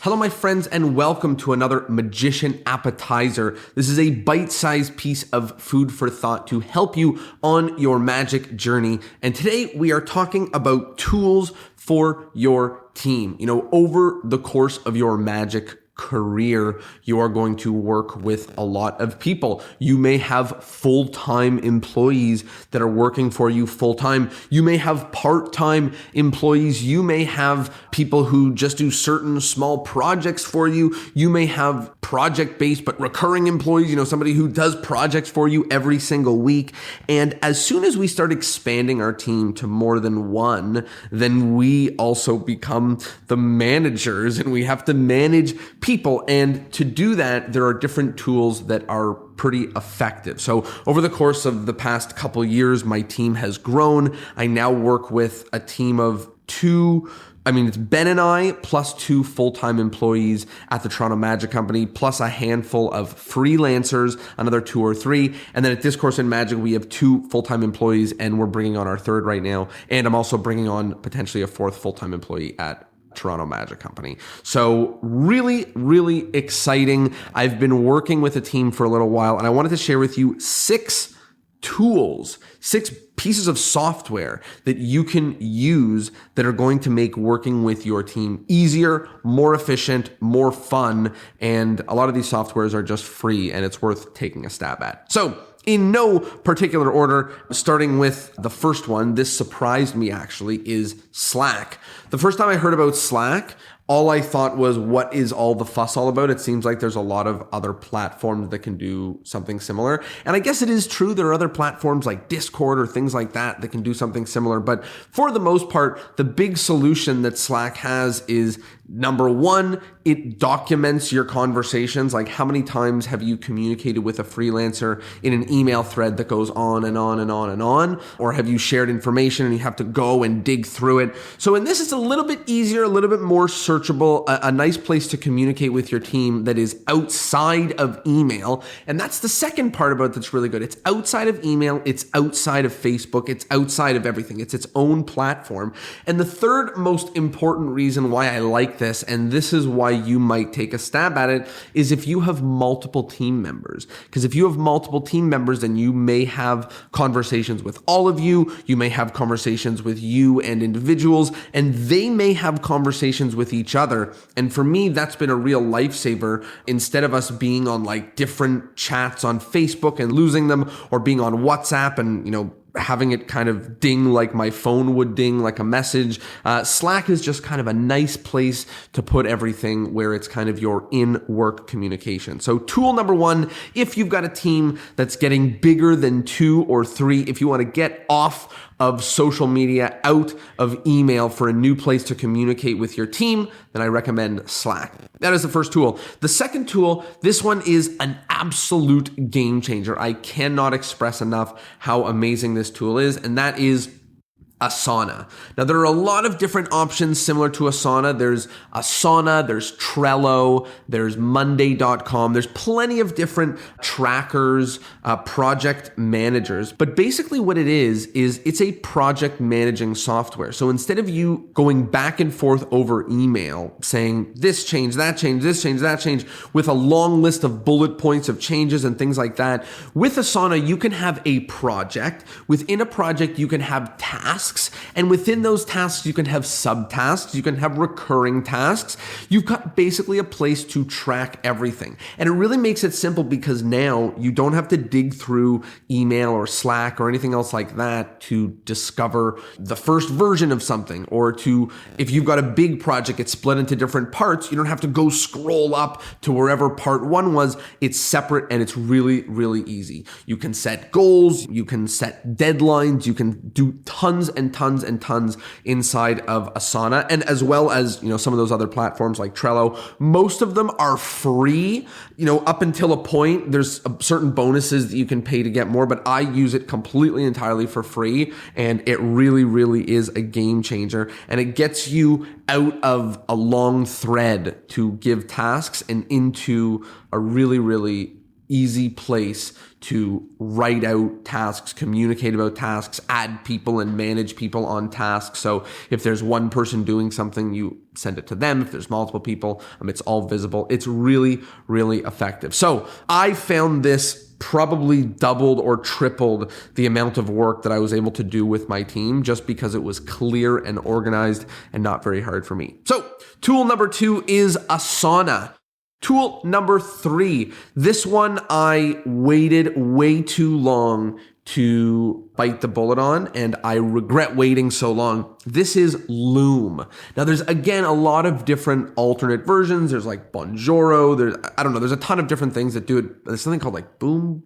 Hello, my friends, and welcome to another Magician Appetizer. This is a bite-sized piece of food for thought to help you on your magic journey. And today we are talking about tools for your team. Over the course of your magic career, you are going to work with a lot of people. You may have full-time employees that are working for you full-time. You may have part-time employees. You may have people who just do certain small projects for you. You may have project-based but recurring employees, somebody who does projects for you every single week. And as soon as we start expanding our team to more than one, then we also become the managers and we have to manage people. And to do that, there are different tools that are pretty effective. So over the course of the past couple years, my team has grown. I now work with a team of it's Ben and I plus 2 full-time employees at the Toronto Magic Company, plus a handful of freelancers, another 2 or 3. And then at Discourse in Magic, we have 2 full-time employees and we're bringing on our 3rd right now. And I'm also bringing on potentially a 4th full-time employee at Toronto Magic Company. So really, really exciting. I've been working with a team for a little while and I wanted to share with you 6 tools, 6 pieces of software that you can use that are going to make working with your team easier, more efficient, more fun. And a lot of these softwares are just free and it's worth taking a stab at. So in no particular order, starting with the first one, this surprised me actually, is Slack. The first time I heard about Slack, all I thought was, what is all the fuss all about? It seems like there's a lot of other platforms that can do something similar. And I guess it is true there are other platforms like Discord or things like that that can do something similar. But for the most part, the big solution that Slack has is, number one, it documents your conversations. Like, how many times have you communicated with a freelancer in an email thread that goes on and on and on and on? Or have you shared information and you have to go and dig through it? So in this, it's a little bit easier, a little bit more searchable, a nice place to communicate with your team that is outside of email. And that's the second part about it that's really good. It's outside of email. It's outside of Facebook. It's outside of everything. It's its own platform. And the third most important reason why I like this, and this is why you might take a stab at it, is if you have multiple team members. Because if you have multiple team members, then you may have conversations with all of you. You may have conversations with you and individuals, and they may have conversations with each other. And for me, that's been a real lifesaver. Instead of us being on like different chats on Facebook and losing them, or being on WhatsApp and, having it kind of ding like my phone would ding like a message. Slack is just kind of a nice place to put everything where it's kind of your in-work communication. So tool number 1, if you've got a team that's getting bigger than 2 or 3, if you want to get off of social media, out of email for a new place to communicate with your team, then I recommend Slack. That is the first tool. The second tool, this one is an absolute game changer. I cannot express enough how amazing this tool is, and that is Asana. Now, there are a lot of different options similar to Asana. There's Asana, there's Trello, there's Monday.com. There's plenty of different trackers, project managers. But basically what it is it's a project managing software. So instead of you going back and forth over email saying this change, that change, this change, that change, with a long list of bullet points of changes and things like that, with Asana, you can have a project. Within a project, you can have tasks. And within those tasks, you can have subtasks, you can have recurring tasks. You've got basically a place to track everything. And it really makes it simple because now you don't have to dig through email or Slack or anything else like that to discover the first version of something, or if you've got a big project, it's split into different parts. You don't have to go scroll up to wherever part 1 was. It's separate and it's really, really easy. You can set goals, you can set deadlines, you can do tons and tons and tons inside of Asana, and as well as, some of those other platforms like Trello. Most of them are free, up until a point. There's certain bonuses that you can pay to get more, but I use it completely entirely for free, and it really, really is a game changer, and it gets you out of a long thread to give tasks and into a really, really easy place to write out tasks, communicate about tasks, add people and manage people on tasks. So if there's one person doing something, you send it to them. If there's multiple people, it's all visible. It's really, really effective. So I found this probably doubled or tripled the amount of work that I was able to do with my team just because it was clear and organized and not very hard for me. So tool number 2 is Asana. Tool number 3, this one I waited way too long to bite the bullet on, and I regret waiting so long. This is Loom. Now there's, again, a lot of different alternate versions. There's like Bonjoro, there's a ton of different things that do it. There's something called like Boom,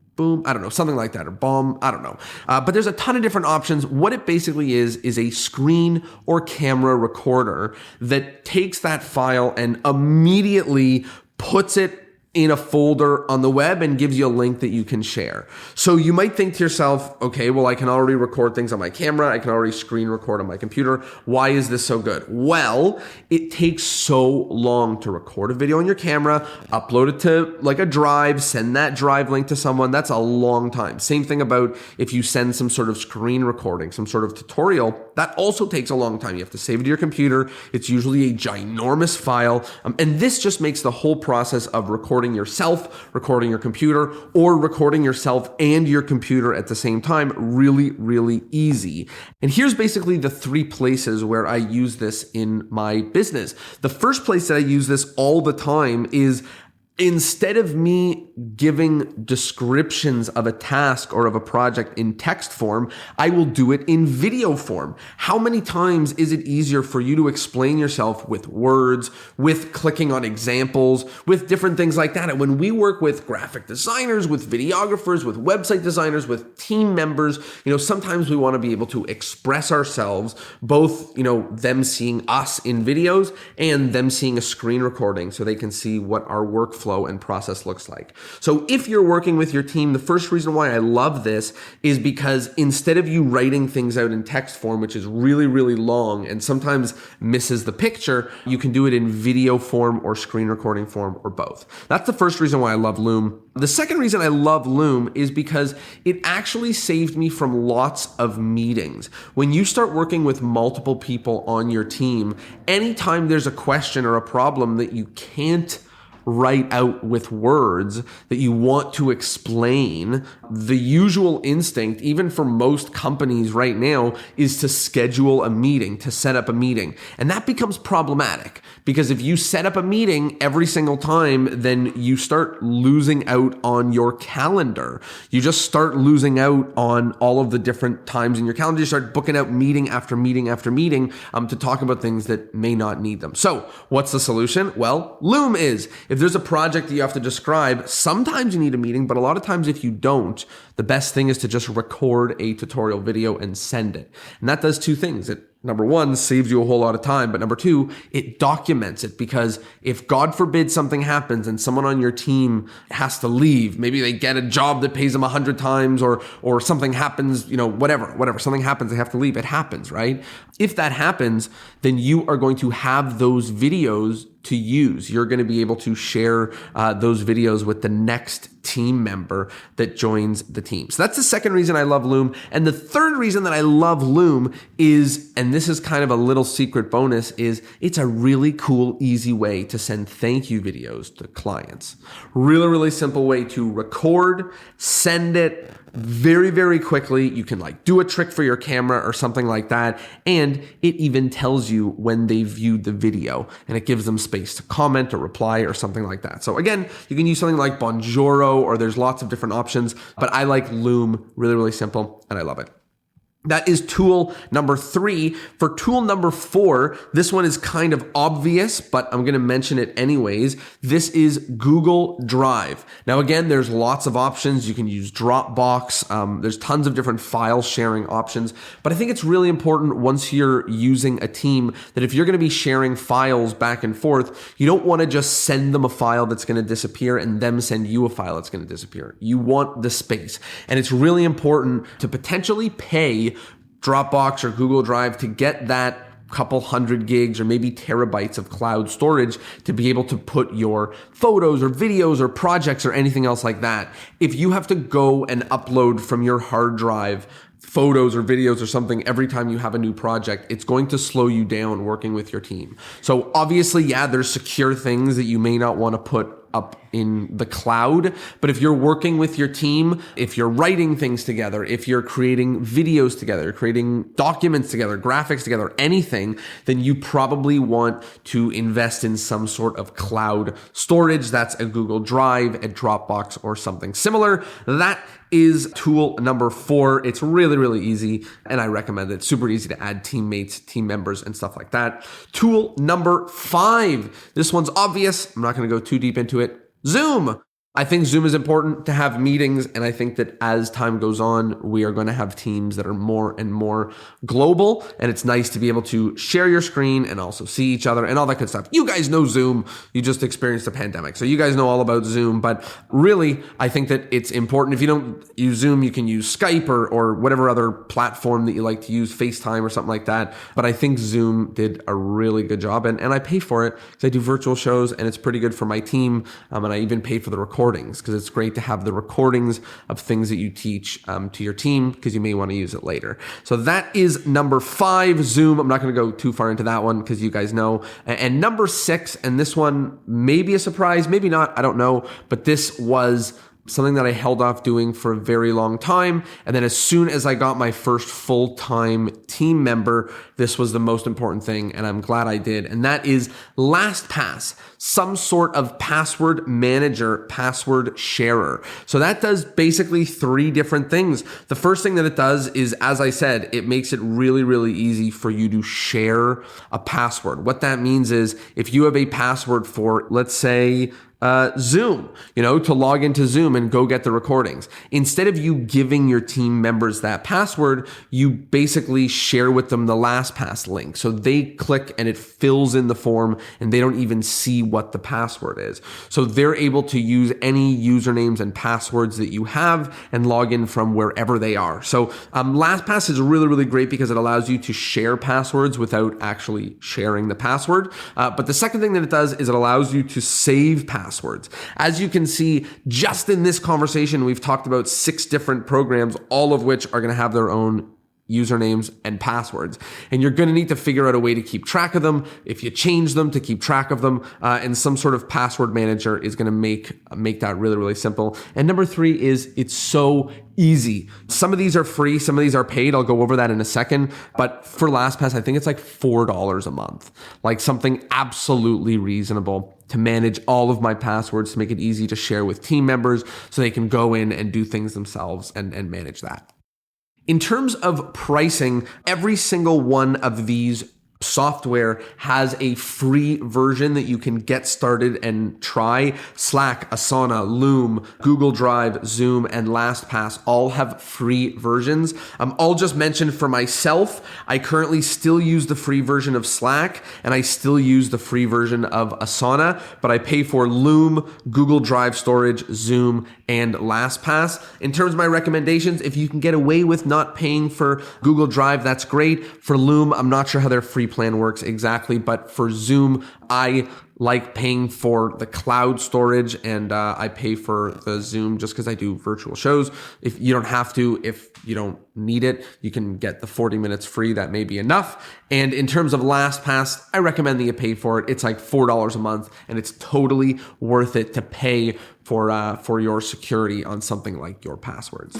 I don't know, something like that, or Bomb, I don't know. But there's a ton of different options. What it basically is a screen or camera recorder that takes that file and immediately puts it in a folder on the web and gives you a link that you can share. So you might think to yourself, okay, well, I can already record things on my camera. I can already screen record on my computer. Why is this so good? Well, it takes so long to record a video on your camera, upload it to like a drive, send that drive link to someone. That's a long time. Same thing about if you send some sort of screen recording, some sort of tutorial, that also takes a long time. You have to save it to your computer. It's usually a ginormous file. And this just makes the whole process of recording yourself, recording your computer, or recording yourself and your computer at the same time really, really easy. And here's basically the 3 places where I use this in my business. The first place that I use this all the time is instead of me giving descriptions of a task or of a project in text form, I will do it in video form. How many times is it easier for you to explain yourself with words, with clicking on examples, with different things like that? And when we work with graphic designers, with videographers, with website designers, with team members, sometimes we want to be able to express ourselves, both, them seeing us in videos and them seeing a screen recording so they can see what our workflow and process looks like. So if you're working with your team, the first reason why I love this is because instead of you writing things out in text form, which is really, really long and sometimes misses the picture, you can do it in video form or screen recording form or both. That's the first reason why I love Loom. The second reason I love Loom is because it actually saved me from lots of meetings. When you start working with multiple people on your team, anytime there's a question or a problem that you can't write out with words that you want to explain, the usual instinct, even for most companies right now, is to schedule a meeting, to set up a meeting. And that becomes problematic because if you set up a meeting every single time, then you start losing out on your calendar. You just start losing out on all of the different times in your calendar. You start booking out meeting after meeting after meeting to talk about things that may not need them. So what's the solution? Well, Loom is. If there's a project that you have to describe, sometimes you need a meeting, but a lot of times if you don't, the best thing is to just record a tutorial video and send it. And that does 2 things. It, number 1, saves you a whole lot of time, but number 2, it documents it, because if God forbid something happens and someone on your team has to leave, maybe they get a job that pays them 100 times or something happens, whatever, something happens, they have to leave. It happens, right? If that happens, then you are going to have those videos to use. You're going to be able to share those videos with the next team member that joins the team. So that's the second reason I love Loom. And the third reason that I love Loom is, and this is kind of a little secret bonus, is it's a really cool, easy way to send thank you videos to clients. Really, really simple way to record, send it very, very quickly. You can do a trick for your camera or something like that. And it even tells you when they viewed the video and it gives them space to comment or reply or something like that. So again, you can use something like Bonjoro, or there's lots of different options, but I like Loom. Really, really simple, and I love it. That is tool number 3. For tool number 4, this one is kind of obvious, but I'm going to mention it anyways. This is Google Drive. Now, again, there's lots of options. You can use Dropbox. There's tons of different file sharing options, but I think it's really important once you're using a team that if you're going to be sharing files back and forth, you don't want to just send them a file that's going to disappear and them send you a file that's going to disappear. You want the space, and it's really important to potentially pay Dropbox or Google Drive to get that couple hundred gigs or maybe terabytes of cloud storage to be able to put your photos or videos or projects or anything else like that. If you have to go and upload from your hard drive photos or videos or something every time you have a new project, it's going to slow you down working with your team. So obviously, yeah, there's secure things that you may not want to put up in the cloud. But if you're working with your team, if you're writing things together, if you're creating videos together, creating documents together, graphics together, anything, then you probably want to invest in some sort of cloud storage. That's a Google Drive, a Dropbox, or something similar. That is tool number 4. It's really, really easy, and I recommend it. Super easy to add teammates, team members, and stuff like that. Tool number 5. This one's obvious. I'm not going to go too deep into it. Zoom. I think Zoom is important to have meetings, and I think that as time goes on, we are going to have teams that are more and more global, and it's nice to be able to share your screen and also see each other and all that good stuff. You guys know Zoom. You just experienced the pandemic, so you guys know all about Zoom, but really, I think that it's important. If you don't use Zoom, you can use Skype or whatever other platform that you like to use, FaceTime or something like that, but I think Zoom did a really good job, and I pay for it because I do virtual shows, and it's pretty good for my team, and I even pay for the recordings because it's great to have the recordings of things that you teach to your team because you may want to use it later. So that is number 5, Zoom. I'm not going to go too far into that one because you guys know. And number 6, and this one may be a surprise, maybe not, I don't know, but this was something that I held off doing for a very long time. And then as soon as I got my first full-time team member, this was the most important thing, and I'm glad I did. And that is LastPass, some sort of password manager, password sharer. So that does basically 3 different things. The first thing that it does is, as I said, it makes it really, really easy for you to share a password. What that means is if you have a password for, let's say, Zoom, to log into Zoom and go get the recordings. Instead of you giving your team members that password, you basically share with them the LastPass link. So they click and it fills in the form and they don't even see what the password is. So they're able to use any usernames and passwords that you have and log in from wherever they are. So LastPass is really, really great because it allows you to share passwords without actually sharing the password. But the second thing that it does is it allows you to save passwords. As you can see, just in this conversation, we've talked about 6 different programs, all of which are going to have their own usernames and passwords. And you're going to need to figure out a way to keep track of them. If you change them, to keep track of them, and some sort of password manager is going to make that really, really simple. And number 3 is it's so easy. Some of these are free. Some of these are paid. I'll go over that in a second. But for LastPass, I think it's like $4 a month, like something absolutely reasonable to manage all of my passwords, to make it easy to share with team members so they can go in and do things themselves and manage that. In terms of pricing, every single one of these software has a free version that you can get started and try. Slack, Asana, Loom, Google Drive, Zoom, and LastPass all have free versions. I'll just mention for myself, I currently still use the free version of Slack and I still use the free version of Asana, but I pay for Loom, Google Drive storage, Zoom, and LastPass. In terms of my recommendations, if you can get away with not paying for Google Drive, that's great. For Loom, I'm not sure how their free plan works exactly, but for Zoom, I like paying for the cloud storage and I pay for the Zoom just because I do virtual shows. If you don't have to, if you don't need it, you can get the 40 minutes free. That may be enough. And in terms of LastPass, I recommend that you pay for it. It's like $4 a month and it's totally worth it to pay for your security on something like your passwords.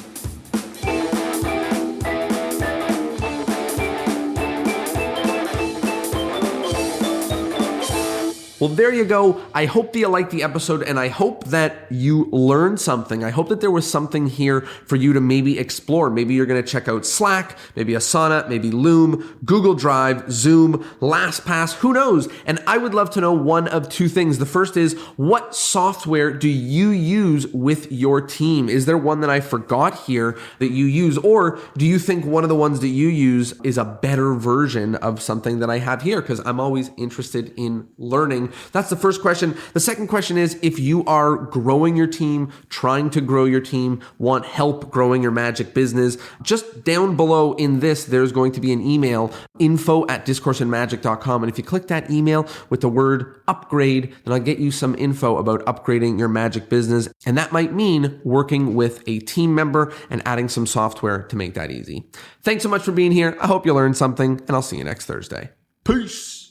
Well, there you go. I hope that you liked the episode and I hope that you learned something. I hope that there was something here for you to maybe explore. Maybe you're going to check out Slack, maybe Asana, maybe Loom, Google Drive, Zoom, LastPass, who knows? And I would love to know one of 2 things. The first is, what software do you use with your team? Is there one that I forgot here that you use? Or do you think one of the ones that you use is a better version of something that I have here? Because I'm always interested in learning something? That's the first question. The second question is, if you are growing your team, trying to grow your team, want help growing your magic business, just down below in this, there's going to be an email, info@discourseinmagic.com. And if you click that email with the word upgrade, then I'll get you some info about upgrading your magic business. And that might mean working with a team member and adding some software to make that easy. Thanks so much for being here. I hope you learned something, and I'll see you next Thursday. Peace.